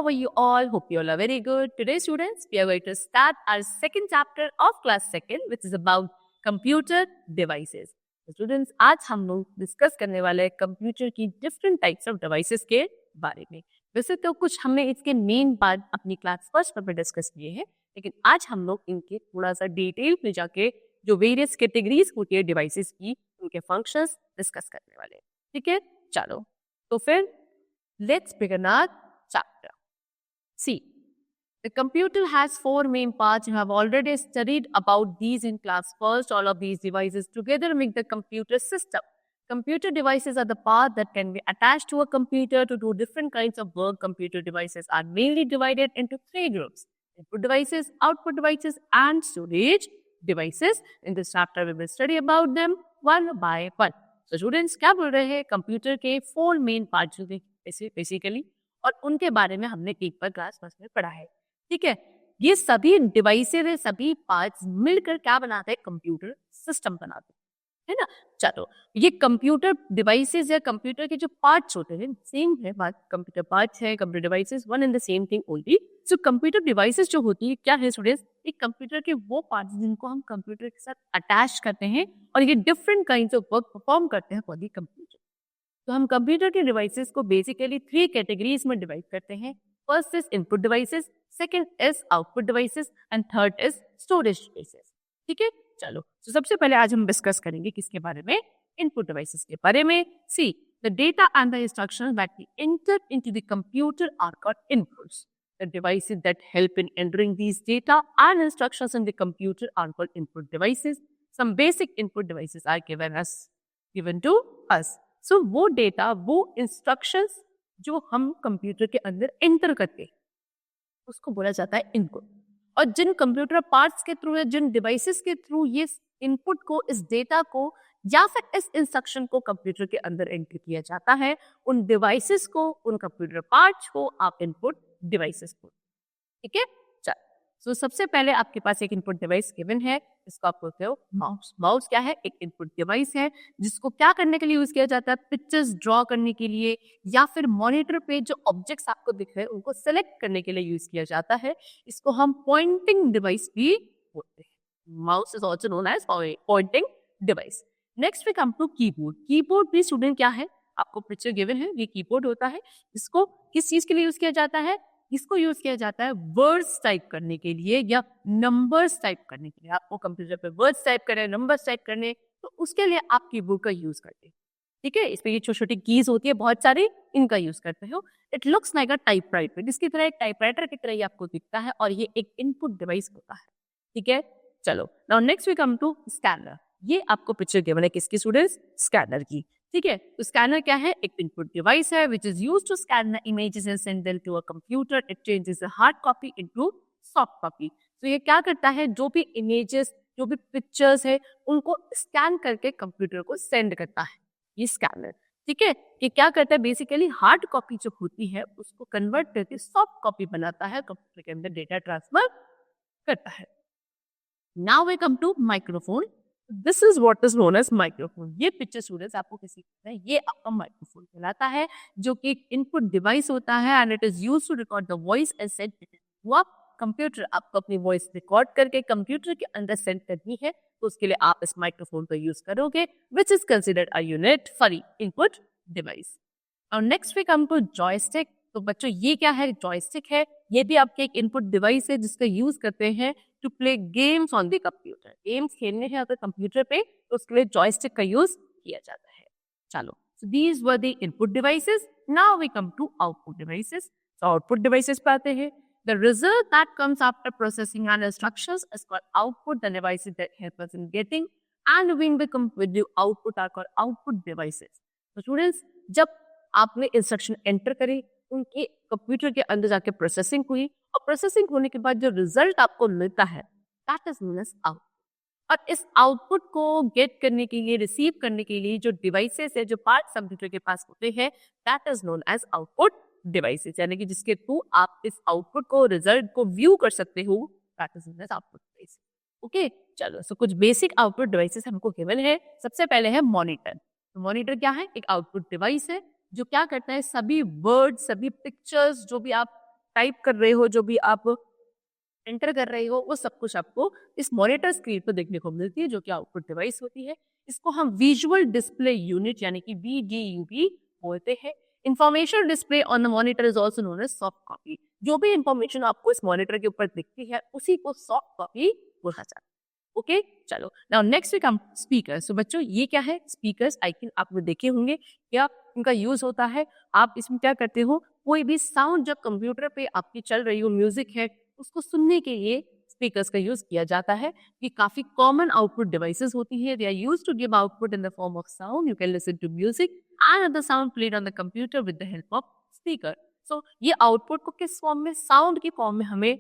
how are you all? Hope you all are very good. Today, students, we are going to start our second chapter of class second, which is about computer devices. So students, आज हम लोग discuss करने वाले हैं computer की different types of devices के बारे में. वैसे तो कुछ हमने इसके मेन पार्ट अपनी क्लास फर्स्ट पर डिस्कस किए हैं, लेकिन आज हम लोग इनके थोड़ा सा डिटेल में जाके जो वेरियस कैटेगरीज होती है डिवाइसेस की, उनके फंक्शंस डिस्कस करने वाले हैं. ठीक है, चलो तो फिर let's begin our chapter. See, the computer has four main parts. You have already studied about these in class first. All of these devices together make the computer system. Computer devices are the parts that can be attached to a computer to do different kinds of work. Computer devices are mainly divided into three groups: input devices, output devices, and storage devices. In this chapter, we will study about them one by one. So students, क्या बोल रहे हैं? Computer के four main part जो basically, और उनके बारे में हमने एक बार क्लास फर्स्ट में पढ़ा है. ठीक है, ये सभी डिवाइसेस है, सभी पार्ट्स मिलकर क्या बनाते हैं? कंप्यूटर सिस्टम बनाते हैं, है ना. चलो, ये कंप्यूटर डिवाइसेस या कंप्यूटर के जो पार्ट्स होते हैं सेम है बात. कंप्यूटर पार्ट्स है, computer devices, one and the same thing only. So computer devices जो होती है क्या है स्टूडेंट्स? एक कंप्यूटर के वो पार्ट्स जिनको हम कंप्यूटर के साथ अटैच करते हैं और ये different kinds of work perform करते हैं फॉर द कंप्यूटर. तो हम कंप्यूटर के डिवाइसेस को बेसिकली थ्री कैटेगरीज में डिवाइड करते हैं. First is input devices, second is output devices and third is storage devices. ठीक है, चलो तो सबसे पहले आज हम डिस्कस करेंगे किसके बारे में? इनपुट डिवाइसेस के बारे में. See, the data and the instructions that we enter into the computer are called inputs. The devices that help in entering these data and instructions in the computer are called input devices. Some basic input devices are given to us. So वो data, वो instructions जो हम computer के अंदर enter करते हैं उसको बोला जाता है इनपुट. और जिन कंप्यूटर पार्ट्स के थ्रू या जिन डिवाइसेस के थ्रू ये इनपुट को, इस डेटा को या फिर इस इंस्ट्रक्शन को कंप्यूटर के अंदर एंटर किया जाता है, उन डिवाइसेस को, उन कंप्यूटर पार्ट्स को आप इनपुट डिवाइसेस को. ठीक है, चल. सो सबसे पहले आपके पास एक इनपुट डिवाइस गिवन है, इसको आप बोलते हो माउस. माउस क्या है? एक इनपुट डिवाइस है जिसको क्या करने के लिए यूज किया जाता है? पिक्चर्स ड्रॉ करने के लिए या फिर मॉनिटर पे जो ऑब्जेक्ट्स आपको दिख रहे हैं उनको सेलेक्ट करने के लिए यूज किया जाता है. इसको हम पॉइंटिंग डिवाइस भी बोलते हैं. Mouse is also known as pointing device. Next we come to keyboard. Keyboard भी स्टूडेंट क्या है? आपको पिक्चर गिवन है, ये कीबोर्ड होता है. इसको किस चीज के लिए यूज किया जाता है? इसको यूज किया जाता है वर्ड्स टाइप करने के लिए या नंबर्स टाइप करने के लिए. आपको कंप्यूटर पे वर्ड्स टाइप करने, नंबर्स टाइप करने, तो उसके लिए आप कीबोर्ड का यूज करते हैं. ठीक है, इसमें ये छोटी छोटी कीज होती है बहुत सारी, इनका यूज करते हो. It looks like a typewriter, जिसकी तरह एक टाइपराइटर की तरह ही आपको दिखता है, और ये एक इनपुट डिवाइस होता है. ठीक है, चलो now next we come to scanner. ये आपको पिक्चर गिवन है किसकी स्टूडेंट्स? स्कैनर की. ठीक है, तो स्कैनर क्या है? एक इनपुट डिवाइस है which is used to scan the images and send them to a computer. It changes the hard copy into soft copy. तो ये क्या करता है? जो भी इमेजेस, जो भी पिक्चर्स है, उनको स्कैन करके कंप्यूटर को सेंड करता है ये स्कैनर. ठीक है, ये क्या करता है? बेसिकली हार्ड कॉपी जो होती है उसको कन्वर्ट करके सॉफ्ट कॉपी बनाता है, कंप्यूटर के अंदर डेटा ट्रांसफर करता है. Now we come to microphone. This is what is known as microphone. ये पिक्चर स्टूडेंट्स आपको किसी है, ये आपका माइक्रोफोन कहलाता है, जो कि एक इनपुट डिवाइस होता है and it is used to record the voice as send to a computer. आपको अपनी वॉइस रिकॉर्ड करके कंप्यूटर के अंदर सेंड करनी है, तो उसके लिए आप इस माइक्रोफोन का यूज करोगे, which is considered a unit for input device. और next we come to joystick. तो बच्चों ये क्या है? जॉयस्टिक है, ये भी आपके एक इनपुट डिवाइस है जिसका यूज करते हैं to play games on the computer. Games खेलने हैं अगर कंप्यूटर पे, तो उसके लिए जॉयस्टिक का यूज किया जाता है. चलो, so these were the input devices. Now we come to output devices. So output devices पे आते हैं. The result that comes after processing and instructions is called output. The devices that help us in getting and doing with the output are called output devices. So students, जब आपने instruction enter करी, उनके computer के अंदर जाके processing हुई, और processing होने के बाद जो रिजल्ट आपको मिलता है that is known as output. और इस आउटपुट को गेट करने के लिए, रिसीव करने के लिए जो डिवाइसेस है, जो पार्ट्स कंप्यूटर के पास होते हैं, that is known as output devices. यानी कि जिसके थ्रू आप इस आउटपुट को, रिजल्ट को व्यू कर सकते हो, that is known as output device. Okay, चलो सो कुछ बेसिक आउटपुट डिवाइसेस हमको गिवन है. सबसे पहले है मॉनिटर. तो मॉनिटर क्या है? एक आउटपुट डिवाइस है जो क्या करता है? सभी वर्ड, सभी पिक्चर्स जो भी आप टाइप कर रहे हो, जो भी आप एंटर कर रहे हो, वो सब कुछ आपको इस मॉनिटर स्क्रीन पर देखने को मिलती है, जो कि आउटपुट डिवाइस होती है। इसको हम विजुअल डिस्प्ले यूनिट यानी कि VDU भी बोलते हैं। Information display on the monitor is also known as soft copy. जो भी इंफॉर्मेशन आपको इस मॉनिटर के ऊपर दिखती है, उसी को सॉफ्ट कॉपी बोला जाता है। ओके, चलो now next we come speaker. So बच्चों, ये क्या है? स्पीकर्स आई थिंक आपने देखे होंगे, क्या इनका यूज होता है। आप इसमें क्या करते हो, कोई भी साउंड जब कंप्यूटर पे आपकी चल रही हो, म्यूजिक है, उसको सुनने के लिए स्पीकर्स का यूज किया जाता है। ये काफी कॉमन आउटपुट डिवाइसेस होती है। They are used to give output in the form of sound. You can listen to music and other sound played on the computer with the help of speaker. So ये output को किस form में, sound की form में हमें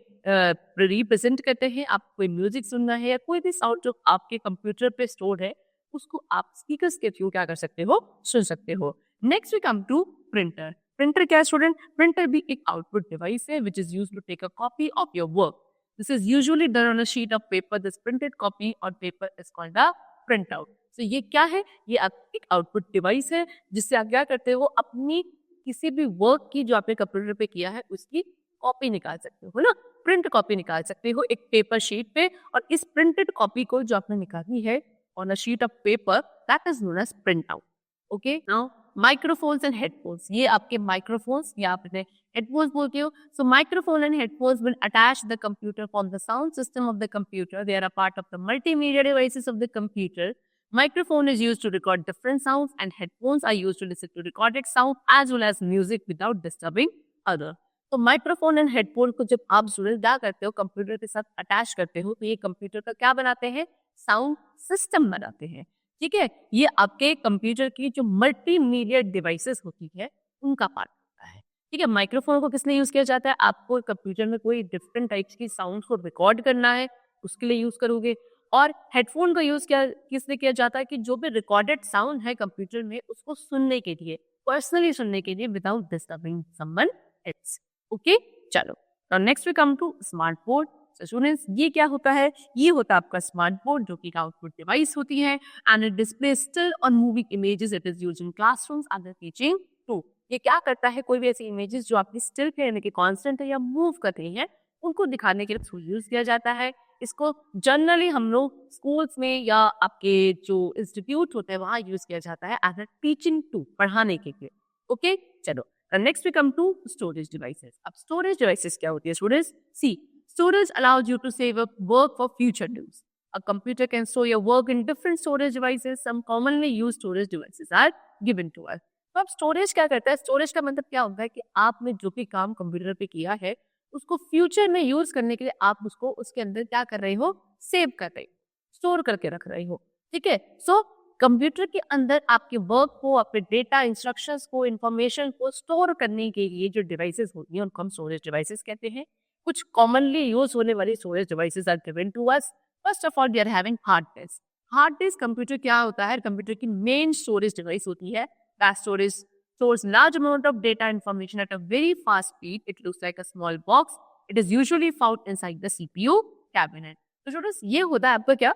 represent करते हैं। आप कोई म्यूजिक सुनना है या कोई भी साउंड जो आपके कंप्यूटर पे स्टोर है, उसको आप स्पीकर्स के थ्रू क्या कर सकते हो, सुन सकते हो। Next we come to printer. Printer क्या है स्टूडेंट? प्रिंटर भी एक आउटपुट डिवाइस है which is used to take a copy of your work. This is usually done on a sheet of paper. This printed copy on paper is called a print out. So ये क्या है? ये एक output device है जिससे आप क्या करते हो, अपनी किसी भी वर्क की जो आपने कंप्यूटर पे किया है उसकी कॉपी निकाल सकते हो ना, प्रिंट कॉपी निकाल सकते हो एक पेपर शीट पे। और इस प्रिंटेड कॉपी को जो आपने निकाली है on a sheet of paper, that is known as print out. Okay, now microphones and headphones. ये आपके माइक्रोफोन्स या आपने हेडफोन्स बोलते हो। So microphone and headphones will attach the computer from the sound system of the computer. They are a part of the multimedia devices of the computer. Microphone is used to record different sounds and headphones are used to listen to recorded sound as well as music without disturbing other. तो microphone and headphone को जब आप student क्या करते हो, computer के साथ attach करते हो, तो ये कंप्यूटर का क्या बनाते हैं, साउंड सिस्टम बनाते हैं। ठीक है, ये आपके कंप्यूटर की जो मल्टीमीडिया डिवाइसेस होती है उनका पार्ट होता है। ठीक है, माइक्रोफोन को किस लिए यूज किया जाता है? आपको कंप्यूटर में कोई डिफरेंट टाइप्स की साउंड को रिकॉर्ड करना है, उसके लिए यूज करोगे। और हेडफोन का यूज क्या किस लिए किया जाता है? कि जो भी रिकॉर्डेड साउंड है कंप्यूटर में, उसको सुनने के लिए, पर्सनली सुनने के लिए, without disturbing someone else. Okay, चलो now next we come to smart board. So students, ये क्या होता है? ये होता है आपका स्मार्ट बोर्ड, जो कि एक आउटपुट डिवाइस होती है एंड इट डिस्प्ले स्टिल और moving images. It is used in classrooms and teaching too. ये क्या करता है? कोई भी ऐसी इमेजेस जो आपकी स्टिल पे यानी कि कांस्टेंट है या मूव कर रही है, उनको दिखाने के लिए यूज किया जाता है। इसको जनरली हम लोग स्कूल्स में या आपके जो इंस्टीट्यूट होते हैं वहां यूज किया जाता है एज अ टीचिंग टू, पढ़ाने के लिए। ओके, चलो next we come to storage devices. अब स्टोरेज डिवाइसेस क्या होती है students? See, storage allows you to save up work for future use. A computer can store your work in different storage devices. Some commonly used storage devices are given to us. तो अब storage क्या करता है? Storage का मतलब क्या होता है कि आपने जो भी काम कंप्यूटर पे किया है, उसको फ्यूचर में यूज करने के लिए आप उसको उसके अंदर क्या कर रहे हो, सेव कर रहे हो, स्टोर करके रख रहे हो। ठीक है, सो कंप्यूटर के अंदर आपके वर्क को, अपने डेटा, इंस्ट्रक्शंस को, इंफॉर्मेशन को स्टोर करने के लिए जो डिवाइसेस होती हैं उनको हम स्टोरेज डिवाइसेस कहते हैं। कुछ कॉमनली यूज होने वाली storage devices are given to us. First of all we are having hard disk. Hard disk computer क्या होता है? कंप्यूटर की मेन स्टोरेज डिवाइस होती है। That storage stores large amount of data information at a very fast speed. It looks like a small box. It is usually found inside the CPU cabinet. तो students, ये होता है आपका क्या,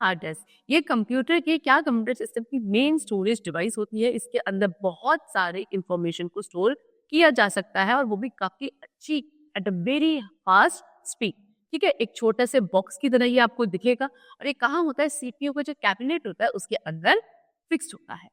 hard disk. ये computer के क्या, computer system की मेन स्टोरेज डिवाइस होती है। इसके अंदर बहुत सारे इंफॉर्मेशन को स्टोर किया जा सकता है और वो भी काफी अच्छी, at a very fast speed. ठीक है, एक छोटे से बॉक्स की तरह ही आपको दिखेगा। और ये कहाँ होता है? सीपीयू का जो कैबिनेट होता है उसके अंदर फिक्स्ड होता है।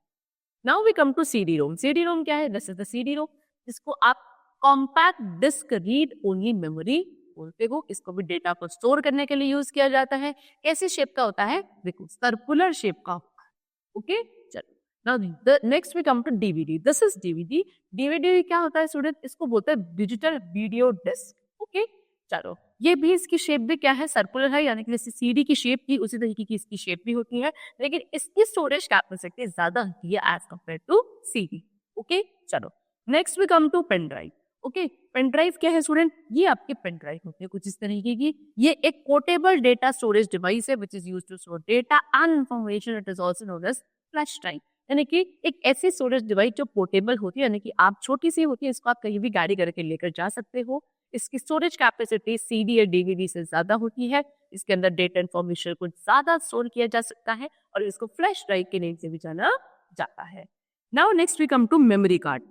Now we come to CD ROM. CD ROM क्या है? This is the CD ROM, जिसको आप compact disc read only memory बोलते हो। इसको भी डेटा को स्टोर करने के लिए यूज किया जाता है। कैसी शेप का होता है? देखो, सर्कुलर शेप का होता है। ओके, चलो now the next we come to DVD. This is DVD. DVD क्या होता है स्टूडेंट? इसको बोलते हैं डिजिटल वीडियो डिस्क। ओके, चलो ये भी, इसकी शेप भी क्या है? सर्कुलर है, यानी कि जैसे सीडी की शेप की उसी तरीके की इसकी शेप भी होती है, लेकिन इसकी स्टोरेज कैपेसिटी ज्यादा होती है as compare to CD. Okay, चलो next we come to pen drive. Okay, pen drive क्या है स्टूडेंट? ये आपके पेन ड्राइव होते हैं कुछ इस तरीके की। ये एक पोर्टेबल डेटा स्टोरेज डिवाइस है which is used to store data and information. It is also known as flash drive, यानी कि एक ऐसी स्टोरेज डिवाइस जो पोर्टेबल होती है, यानी कि आप छोटी सी होती है, इसको आप कहीं भी गाड़ी करके लेकर जा सकते हो। इसकी स्टोरेज कैपेसिटी सीडी या डीवीडी से ज्यादा होती है। इसके अंदर डेटा इंफॉर्मेशन को ज्यादा स्टोर किया जा सकता है और इसको फ्लैश ड्राइव के नेम से भी जाना जाता है। Now next we come to memory card.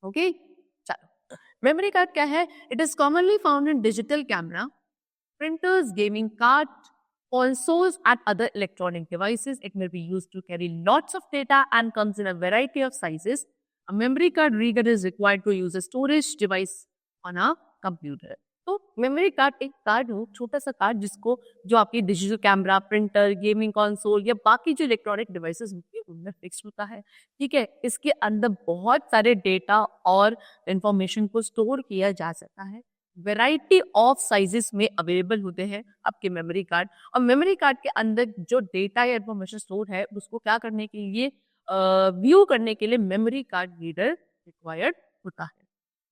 Okay, चलो मेमोरी कार्ड क्या है? It is commonly found in digital camera, printers, gaming card, consoles, and other electronic devices. It may be used to carry lots of data and comes in a variety of sizes. A memory card reader is required to use a storage device on a computer. तो memory card एक card हो, छोटा सा card जिसको जो आपकी digital camera, printer, gaming console या बाकी जो इलेक्ट्रॉनिक डिवाइसेस होती है उनमें फिक्स होता है। ठीक है, इसके अंदर बहुत सारे डेटा और इंफॉर्मेशन को स्टोर किया जा सकता है। वैरायटी ऑफ साइजेस में अवेलेबल होते हैं आपके मेमोरी कार्ड, और मेमोरी कार्ड के अंदर जो डेटा या इंफॉर्मेशन स्टोर है उसको क्या करने के लिए, व्यू करने के लिए मेमोरी कार्ड रीडर रिक्वायर्ड होता है।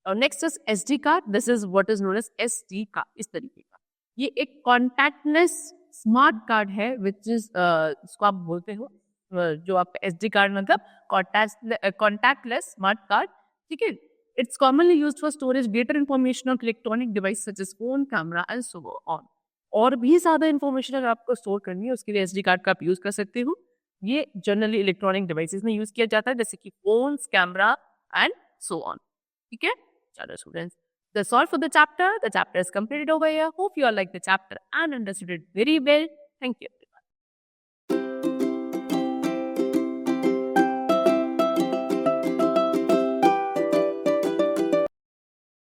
और next is SD card. This is what is known as SD card. इस तरीके का ये एक कॉन्टैक्टलेस स्मार्ट कार्ड है विच इज इसको आप बोलते हो जो आपका एसडी कार्ड मतलब कॉन्टैक्टलेस स्मार्ट कार्ड। ठीक है, it's commonly used for storage greater information of electronic device such as phone, camera and so on. और भी ज्यादा इंफॉर्मेशन अगर आपको स्टोर करनी है उसके लिए एसडी कार्ड का आप यूज कर सकते हो। ये जनरली इलेक्ट्रॉनिक डिवाइसेस में यूज किया जाता है जैसे कि phones, camera and so on. ठीक है, चलो students, that's all for the chapter. The chapter is completed over here. Hope you all like the chapter and understood it very well. Thank you.